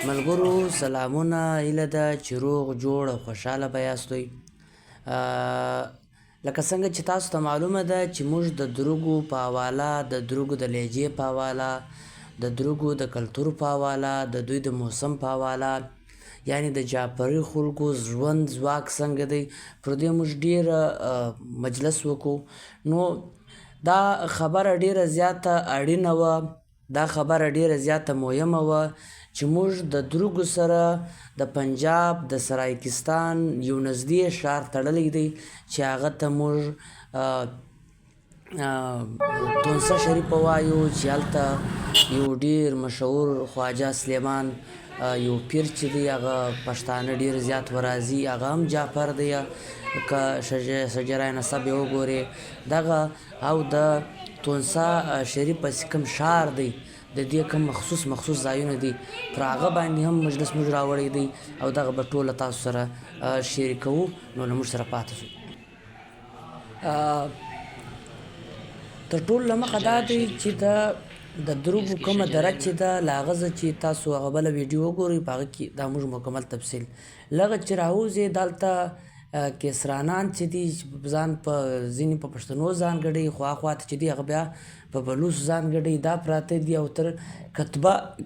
ملګرو سلامونه، هیله ده چې روغ جوړ او خوشحاله به یاستئ. لکه څنګه چې تاسو ته معلومه ده چې موږ د دروږو په حواله، د دروږو د لهجې په حواله، د دروږو د کلتور په حواله، د دوی د موسم په حواله، یعنې د جعفري خلکو ژوند ځواک څنګه دی، پر دې موږ ډېره مجلس وکړو. نو دا خبره ډېره زیاته اړینه وه، دا خبره ډېره زیاته مهمه وه چې موږ د دروږو سره د پنجاب د سرایکستان یو نږدې ښار تړلی دی چې هغه ته موږ تونسه شریفه وایو، چې هلته یو ډېر مشهور خواجه سلیمان یو پیر چې دی هغه پښتانه ډېر زیات ورازي، هغه هم جعفر دی. که شجره نسب یې وګورې دغه، او د تونسه شریف پسې کوم ښار دی د دې کوم مخصوص ځایونه دي، پر هغه باندې هم مجلس موږ راوړی دی او دغه به ټوله تاسو سره شریکوو. نو له موږ سره پاتې شئ. تر ټولو له مخه دا دی چې د دروږو کومه دره چې ده، له هغه ځه چې تاسو هغه بله ویډیو وګورئ، په هغه کې دا موږ مکمل تفصیل لغه چې راوځي. دلته کسرانان چې دي ځان په ځینې په پښتنو ځان ګډوي، خوا ته چې دي هغه بیا په بلوڅ ځان ګډوي، دا پراته دي. او تر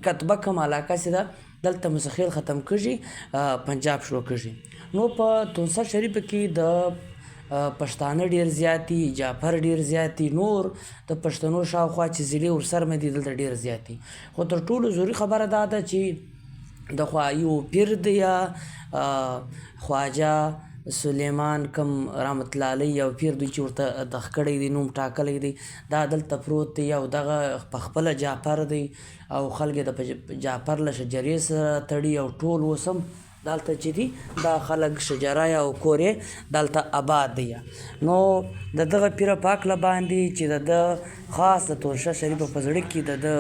کتبه کوم علاقه چې ده دلته مسخیل ختم کېږي، پنجاب شروع کېږي. نو په تونسه شریفه کې د پښتانه ډېر زیات دي، جعفر ډېر زیات دي، نور د پښتنو شاوخوا چې ضلعې ورسره مې دي دلته ډېر زیات دي. خو تر ټولو ضروري خبره دا ده چې د یو پیر دی یا خواجه سلیمان کوم رحمت الله علیه یو پیر دی چې ورته دغ کړی دی، نوم ټاکلی دی، دا دلته پروت دی او دغه پخپله جعفر دی او خلک یې د جعفر له شجرې سره تړي او ټول اوس هم دلته چې دي دا خلک شجره او کور یې دلته آباد دی. نو د دغه پیره پاک له باندې چې د ده خاص د تونسه شریفه په زړه کې د ده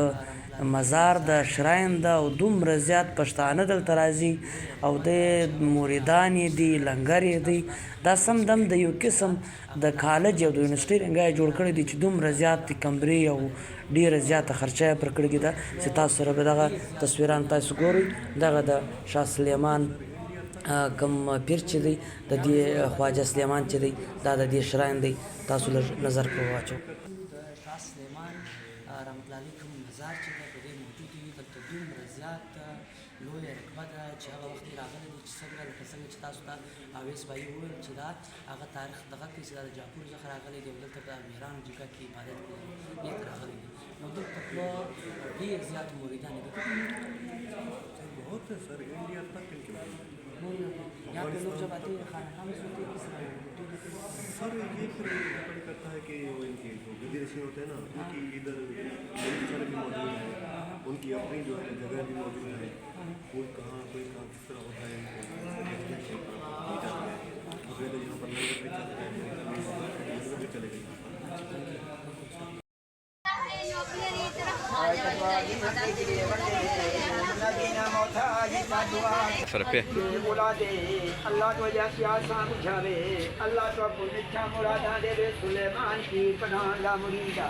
مزار د شراین ده او دومره زیات پښتانه دلته راځي او د موریدان یې دي، لنګر یې دی. دا سم دم د یو قسم د کالج او د یونیورسټۍ رنګه یې جوړ کړی دی چې دومره زیات کمرې او ډېره زیاته خرچه یې پر کړې ده چې تاسو سره به دغه تصویران تاسو ګورئ. دغه د شاه سلیمان کوم پیر چې دی، د دې خواجه سلیمان چې دی، دا د دې شراین دی. تاسو لږ نظر پرې واچوئ. د شاه سلیمان رحمت الله علیه کوم مزار چې دی په دې موجود وي، دلته دومره زیات لویه رقبه ده چې هغه وخت یې راغلی دی چې څنګه لکه څنګه چې تاسو ته اویس بایي وویل چې دا هغه تاریخ دغه کوي چې دا د جعفر څخه راغلی دی او دلته په امیرانو جګه کې عبادت کوي راغلی دی. نو دلته په ډېر زیات موریدان دي. बहुत है sir, India तक इनके यहाँ पे लोग जब आते हैं खाना में सोते हैं किस तरह सर, ये फिर डिपेंड करता है कि वो इनके जो विदेशी होते हैं ना, उनकी इधर कल्चर भी मौजूद है, उनकी अपनी जो है जगह भी मौजूद है, वो कहाँ कोई काम किस तरह होता है यहाँ पर लंगर भी चलता है, भी चलेगा। अल्लाह तो जैसी आसान बुझावे, अल्लाह तो आपको मिठा मुरादा देवे, सुलेमान की पनाह ला मुरीदा।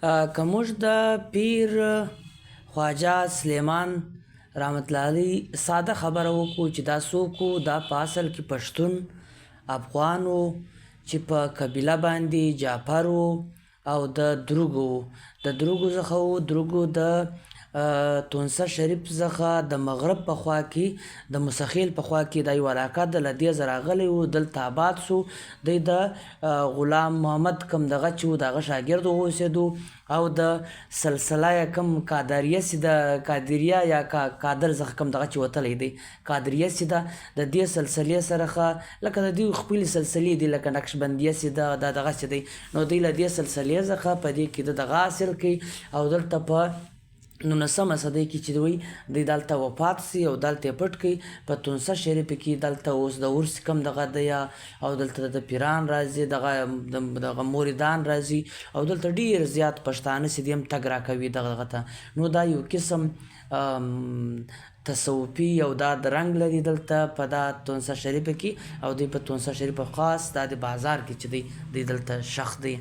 که موږ د پیر خواجه سلیمان رحمت الله علیه ساده خبره وکړو چې دا څوک و، دا په اصل کې پښتون افغان و چې په قبیله باندې جعفر و او د دروږو و. د دروږو څخه و، دروږو د تونسه شریف څخه د مغرب په خوا کې د مسخیل په خوا کې دا یو علاقه ده، له دې ځه راغلی و، دلته آباد سو. دی د غلام محمد کوم دغه چې و د هغه شاګرد واوسېدو او د سلسله یا کوم قادریه چې د قادریه یا قادر څخه کوم دغه چې وتلی دی، قادریه چې ده د دې سلسلې سره ښه لکه د دوی خپلې سلسلې دي، لکه نقشبندیه چې ده دا دغه چې دی. نو دوی له دې سلسلې څخه په دې کې د دغه حاصل کوي او دلته په نولسمه صدۍ کې چې دوی دی دلته وفات سي او دلته یې پټ کړي په تونسه شریف کې دلته اوس د ورس کم دغه دی او دلته د پیران راځي دغه موریدان راځي او دلته ډیر زیات پښتانه چې دي هم تګ راکوي دغه ته نو دا یو قسم تصوفي او دا د رنګ لري دلته په دا تونسه شریف کې او دوی په تونسه شریف خاص دا د بازار کې چې دی دلته شخ دی